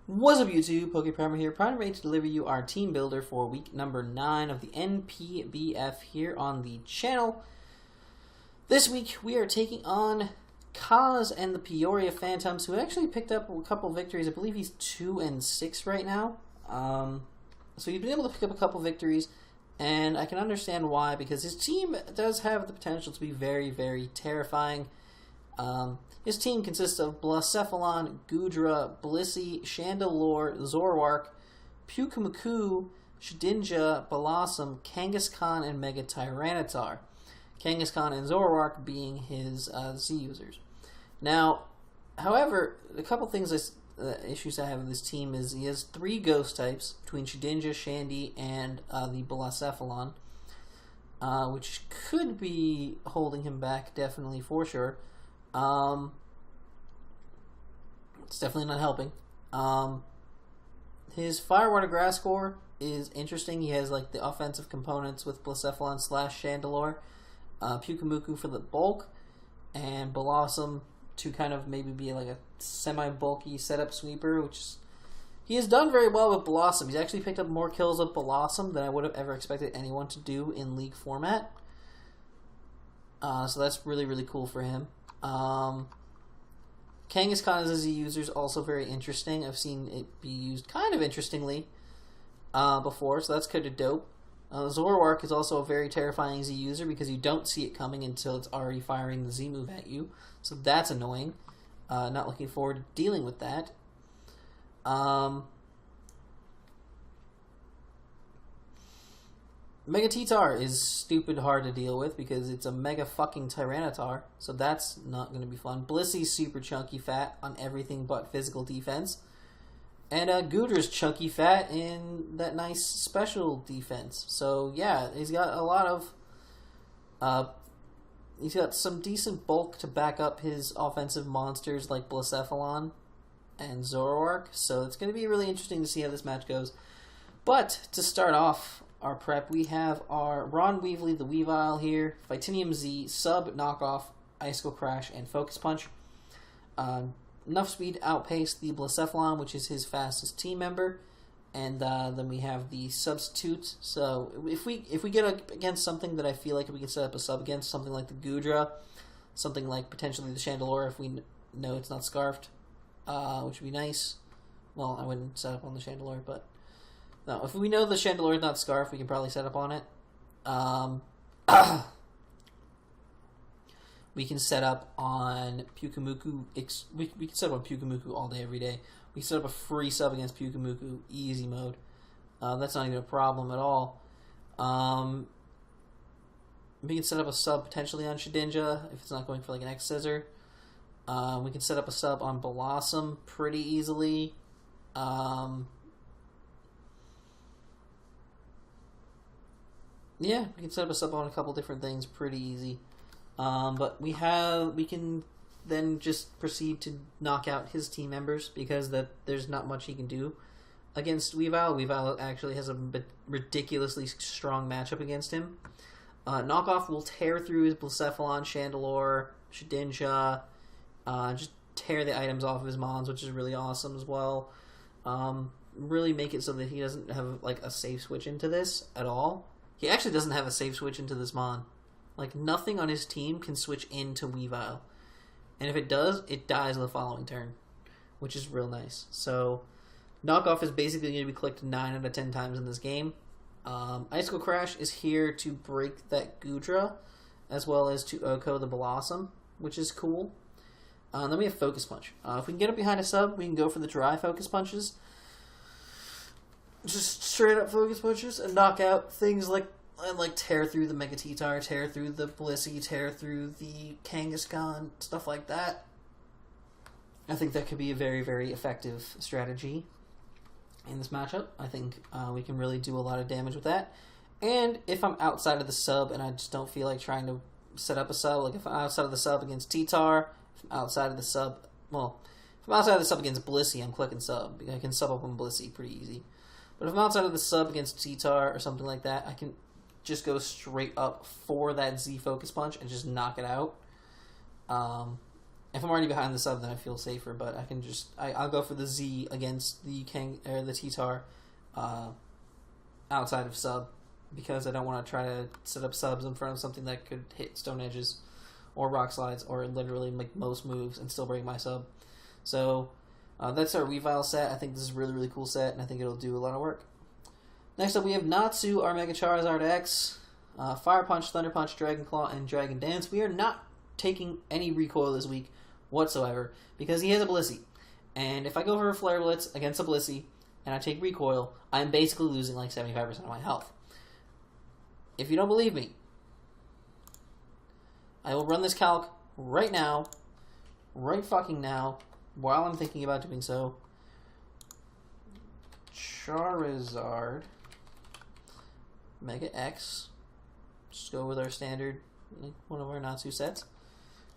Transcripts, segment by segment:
What's up, YouTube? PokePrimer here, proud and ready to deliver you our team builder for week number 9 of the NPBF here on the channel. This week we are taking on Kaz and the Peoria Phantumps, who actually picked up a couple victories. I believe he's 2-6 right now. So he's been able to pick up a couple victories, and I can understand why, because his team does have the potential to be very, very terrifying. His team consists of Blacephalon, Goodra, Blissey, Chandelure, Zoroark, Pyukumuku, Shedinja, Blossom, Kangaskhan, and Mega Tyranitar. Kangaskhan and Zoroark being his Z users. Now, however, a couple things issues I have with this team is he has 3 ghost types between Shedinja, Shandy, and the Blacephalon, which could be holding him back, definitely, for sure. It's definitely not helping. His Firewater Grass Core is interesting. He has like the offensive components with Blacephalon / Chandelure, Pyukumuku for the bulk, and Blossom to kind of maybe be like a semi-bulky setup sweeper, which is, he has done very well with Blossom. He's actually picked up more kills with Blossom than I would have ever expected anyone to do in League format. So that's really, really cool for him. Kangaskhan as a Z user is also very interesting. I've seen it be used kind of interestingly before, so that's kind of dope. Zoroark is also a very terrifying Z user because you don't see it coming until it's already firing the Z move at you, so that's annoying. Not looking forward to dealing with that. Mega Titar is stupid hard to deal with because it's a mega fucking Tyranitar, so that's not going to be fun. Blissey's super chunky fat on everything but physical defense. And Goodra's chunky fat in that nice special defense. So yeah, he's got a lot of... he's got some decent bulk to back up his offensive monsters like Blacephalon and Zoroark, so it's going to be really interesting to see how this match goes. But to start off our prep, we have our Ron Weasley, the Weavile here, Fightinium Z, Sub, Knockoff, Icicle Crash, and Focus Punch. Enough speed to outpace the Blacephalon, which is his fastest team member, and then we have the substitutes. So if we get up against something that I feel like we can set up a sub against, something like the Goodra, something like potentially the Chandelure if we know it's not scarfed, which would be nice. Well, I wouldn't set up on the Chandelure, but no, if we know the Chandelure is not scarf, we can probably set up on it. We can set up on Pyukumuku. We can set up on Pyukumuku all day, every day. We can set up a free sub against Pyukumuku, easy mode. That's not even a problem at all. We can set up a sub potentially on Shedinja if it's not going for like an X Scissor. We can set up a sub on Blossom pretty easily. Yeah, we can set up a sub on a couple different things pretty easy. But we can then just proceed to knock out his team members because there's not much he can do against Weavile. Weavile actually has a ridiculously strong matchup against him. Knockoff will tear through his Blacephalon, Chandelure, Shedinja, just tear the items off of his mons, which is really awesome as well. Really make it so that he doesn't have like a safe switch into this at all. He actually doesn't have a safe switch into this mon. Like, nothing on his team can switch into Weavile. And if it does, it dies on the following turn, which is real nice. So, Knockoff is basically going to be clicked 9 out of 10 times in this game. Icicle Crash is here to break that Goodra, as well as to Oko the Blossom, which is cool. Then we have Focus Punch. If we can get up behind a sub, we can go for the dry Focus Punches. Just straight up Focus Punches and knock out things like tear through the Mega Titar, tear through the Blissey, tear through the Kangaskhan, stuff like that. I think that could be a very, very effective strategy in this matchup. I think we can really do a lot of damage with that. And if I'm outside of the sub and I just don't feel like trying to set up a sub, like if I'm outside of the sub against Titar, if I'm outside of the sub, well, if I'm outside of the sub against Blissey, I'm clicking sub. I can sub up on Blissey pretty easy. But if I'm outside of the sub against Titar or something like that, I can just go straight up for that Z Focus Punch and just knock it out. If I'm already behind the sub, then I feel safer. But I can just I'll go for the Z against the the T-Tar outside of sub, because I don't want to try to set up subs in front of something that could hit stone edges or rock slides or literally make most moves and still break my sub. So that's our Weavile set. I think this is a really, really cool set, and I think it'll do a lot of work. Next up, we have Natsu, our Mega Charizard X, Fire Punch, Thunder Punch, Dragon Claw, and Dragon Dance. We are not taking any recoil this week whatsoever because he has a Blissey. And if I go for a Flare Blitz against a Blissey and I take recoil, I'm basically losing like 75% of my health. If you don't believe me, I will run this calc right now, right fucking now, while I'm thinking about doing so. Charizard Mega X. Just go with our standard, like one of our Natsu sets.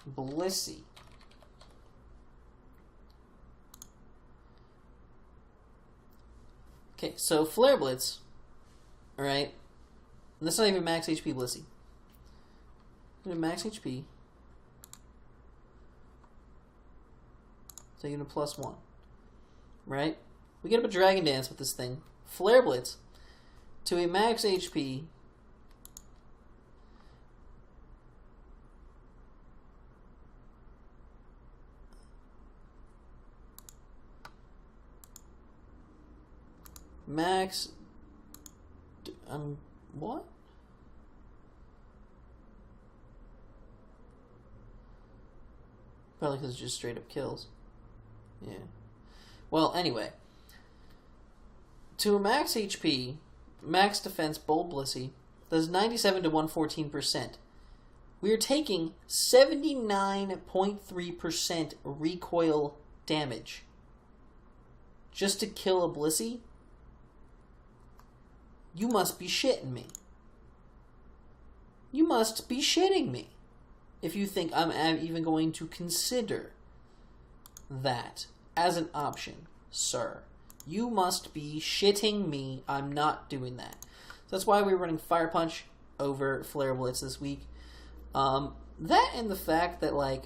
Blissey. Okay, so Flare Blitz, alright, and that's not even max HP Blissey. Max HP. Taking a +1. Right? We get up a Dragon Dance with this thing. Flare Blitz to a max HP. Max. What? Probably because it just straight up kills. Yeah. Well, anyway. To a max HP, max defense Bold Blissey does 97 to 114%. We are taking 79.3% recoil damage just to kill a Blissey? You must be shitting me. You must be shitting me if you think I'm even going to consider that as an option, sir. You must be shitting me. I'm not doing that. So that's why we're running Fire Punch over Flare Blitz this week. That and the fact that, like,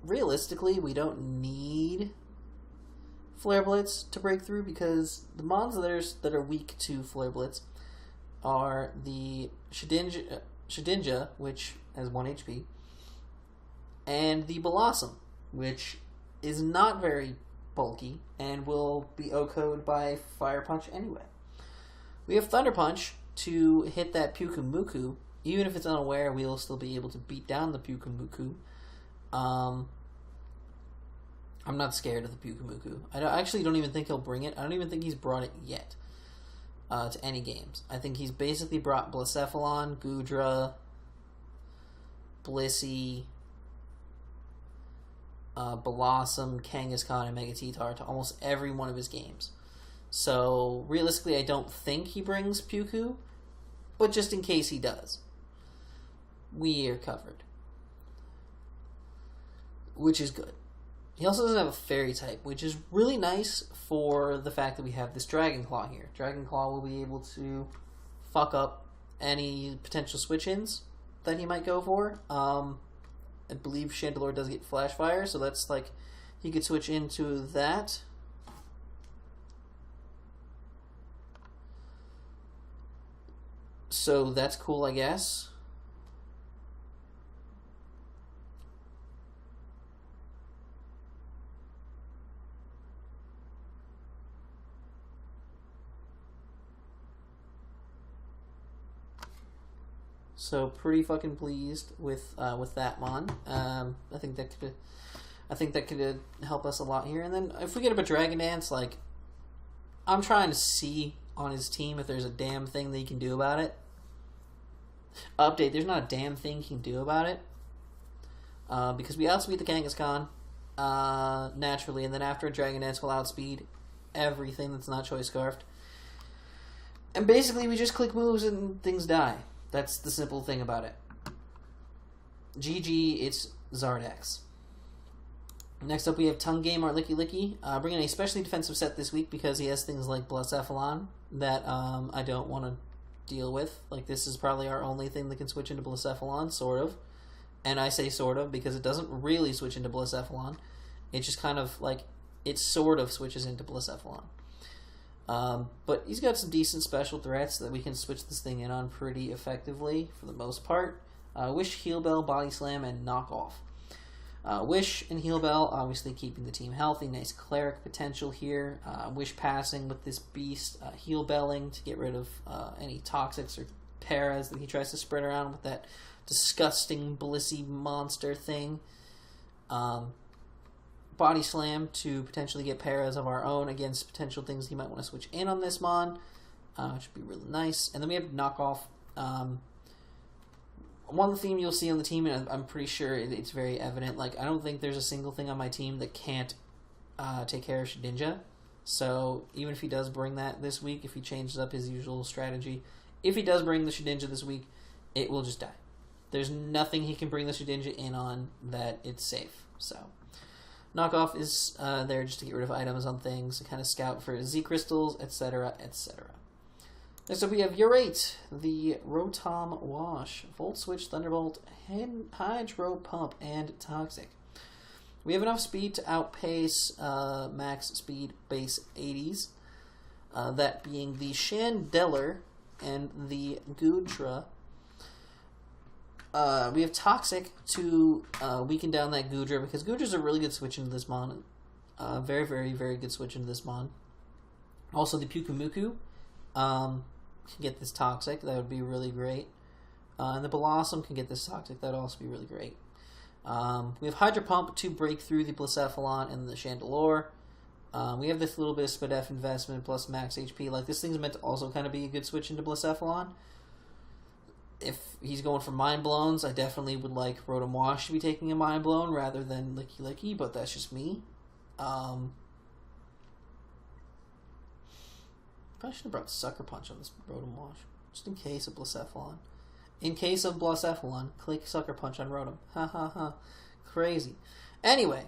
realistically, we don't need Flare Blitz to break through, because the mons that are weak to Flare Blitz are the Shedinja, which has 1 HP, and the Blossom, which is not very bulky and will be OHKO'd by Fire Punch anyway. We have Thunder Punch to hit that Pyukumuku. Even if it's unaware, we'll still be able to beat down the Pyukumuku. I'm not scared of the Pyukumuku. I actually don't even think he'll bring it. I don't even think he's brought it yet to any games. I think he's basically brought Blacephalon, Goodra, Blissey, Blossom, Kangaskhan, and Mega T-Tar to almost every one of his games. So, realistically, I don't think he brings Pyuku, but just in case he does, we are covered. Which is good. He also doesn't have a Fairy type, which is really nice for the fact that we have this Dragon Claw here. Dragon Claw will be able to fuck up any potential switch-ins that he might go for. I believe Chandelure does get Flash Fire, so that's like, he could switch into that. So that's cool, I guess. So pretty fucking pleased with that mon. I think that could help us a lot here. And then if we get up a Dragon Dance, like, I'm trying to see on his team if there's a damn thing that he can do about it. Update: there's not a damn thing he can do about it because we outspeed the Kangaskhan naturally, and then after a Dragon Dance, we'll outspeed everything that's not Choice Scarfed. And basically, we just click moves and things die. That's the simple thing about it. GG, it's Zardex. Next up, we have Tongue Game, our Licky Licky. Bringing a especially defensive set this week because he has things like Blacephalon that I don't want to deal with. Like, this is probably our only thing that can switch into Blacephalon, sort of. And I say sort of because it doesn't really switch into Blacephalon. It just kind of like, it sort of switches into Blacephalon. But he's got some decent special threats that we can switch this thing in on pretty effectively for the most part. Wish, Heal Bell, Body Slam, and Knock Off. Wish and Heal Bell, obviously keeping the team healthy. Nice Cleric potential here. Wish passing with this beast. Heal Belling to get rid of any Toxics or Paras that he tries to spread around with that disgusting Blissey monster thing. Body Slam to potentially get Paras of our own against potential things he might want to switch in on this Mon, which would be really nice. And then we have Knock Off. One theme you'll see on the team, and I'm pretty sure it's very evident, like, I don't think there's a single thing on my team that can't take care of Shedinja. So even if he does bring that this week, if he changes up his usual strategy, if he does bring the Shedinja this week, it will just die. There's nothing he can bring the Shedinja in on that it's safe. So Knockoff is there just to get rid of items on things, to kind of scout for Z crystals, etc., etc. Next up we have your 8, the Rotomwash, Volt Switch, Thunderbolt, Hydro Pump, and Toxic. We have enough speed to outpace max speed base 80s, that being the Chandeler and the Goodra. We have Toxic to weaken down that Goodra, because Goodra's a really good switch into this Mon. Very, very, very good switch into this Mon. Also, the Pukumuku can get this Toxic. That would be really great. And the Blossom can get this Toxic. That would also be really great. We have Hydro Pump to break through the Blacephalon and the Chandelure. We have this little bit of SpDef investment plus max HP. Like, this thing's meant to also kind of be a good switch into Blacephalon. If he's going for Mind Blowns, I definitely would like Rotomwash to be taking a Mind Blown rather than Licky Licky, but that's just me. Probably should have brought Sucker Punch on this Rotomwash, just in case of Blacephalon. In case of Blacephalon, click Sucker Punch on Rotom. Ha ha ha. Crazy. Anyway,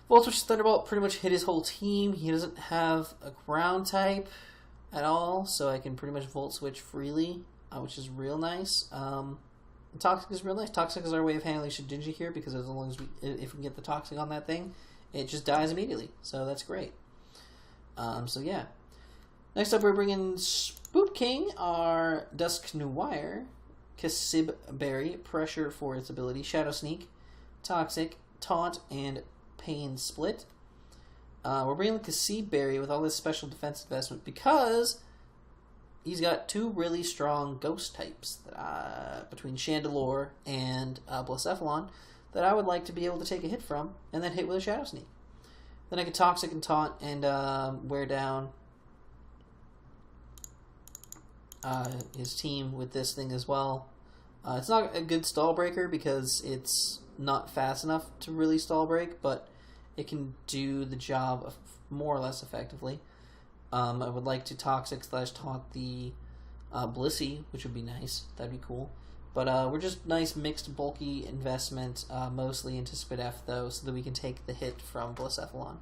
Volt Switch Thunderbolt pretty much hit his whole team. He doesn't have a ground type at all, so I can pretty much Volt Switch freely, which is real nice. Toxic is real nice. Toxic is our way of handling Shedinja here, because as long as if we can get the Toxic on that thing, it just dies immediately. So that's great. So yeah. Next up, we're bringing Spook King, our Dusknoir, Kasib Berry, Pressure for its ability, Shadow Sneak, Toxic, Taunt, and Pain Split. We're bringing the Kasib Berry with all this special defense investment because he's got two really strong ghost types between Chandelure and Blacephalon that I would like to be able to take a hit from and then hit with a Shadow Sneak. Then I could Toxic and Taunt and wear down his team with this thing as well. It's not a good stall breaker because it's not fast enough to really stall break, but it can do the job more or less effectively. I would like to Toxic / Taunt the Blissey, which would be nice. That'd be cool. But we're just nice mixed bulky investment, mostly into SpDef though, so that we can take the hit from Blacephalon.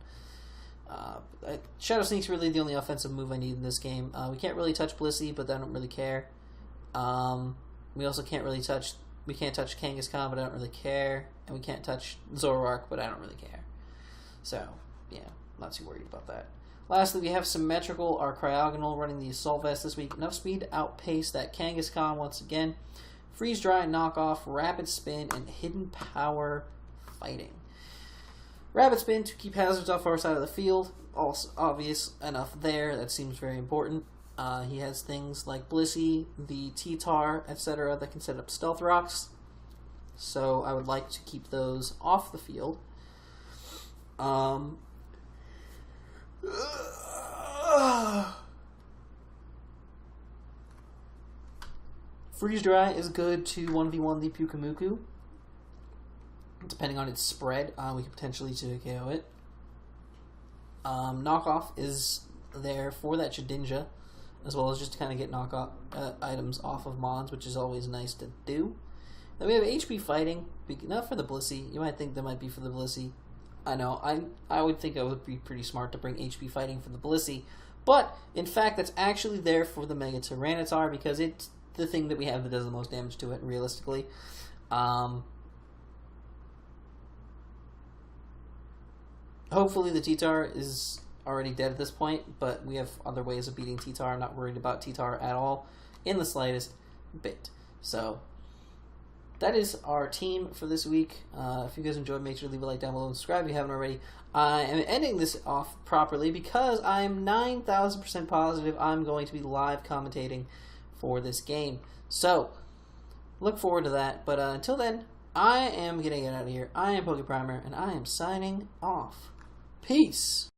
Shadow Sneak's really the only offensive move I need in this game. We can't really touch Blissey, but I don't really care. We also can't really touch... We can't touch Kangaskhan, but I don't really care. And we can't touch Zoroark, but I don't really care. So, yeah, not too worried about that. Lastly, we have Symmetrical, our Cryogonal, running the Assault Vest this week. Enough speed to outpace that Kangaskhan once again. Freeze Dry, Knockoff, Rapid Spin, and Hidden Power Fighting. Rapid Spin to keep hazards off our side of the field. Also obvious enough there. That seems very important. He has things like Blissey, the T-Tar, etc. that can set up Stealth Rocks. So I would like to keep those off the field. Freeze Dry is good to 1v1 the Pukumuku. Depending on its spread, we could potentially 2KO it. Knockoff is there for that Shedinja, as well as just to kind of get knockoff items off of Mons, which is always nice to do. Then we have HP Fighting, not for the Blissey. You might think that might be for the Blissey. I know, I would think it would be pretty smart to bring HP Fighting for the Blissey, but in fact that's actually there for the Mega Tyranitar, because it's the thing that we have that does the most damage to it, realistically. Hopefully the T-Tar is already dead at this point, but we have other ways of beating T-Tar. I'm not worried about T-Tar at all in the slightest bit. So that is our team for this week. If you guys enjoyed, make sure to leave a like down below and subscribe if you haven't already. I am ending this off properly because I'm 9,000% positive I'm going to be live commentating for this game. So look forward to that. But until then, I am getting it out of here. I am PokePrimer, and I am signing off. Peace.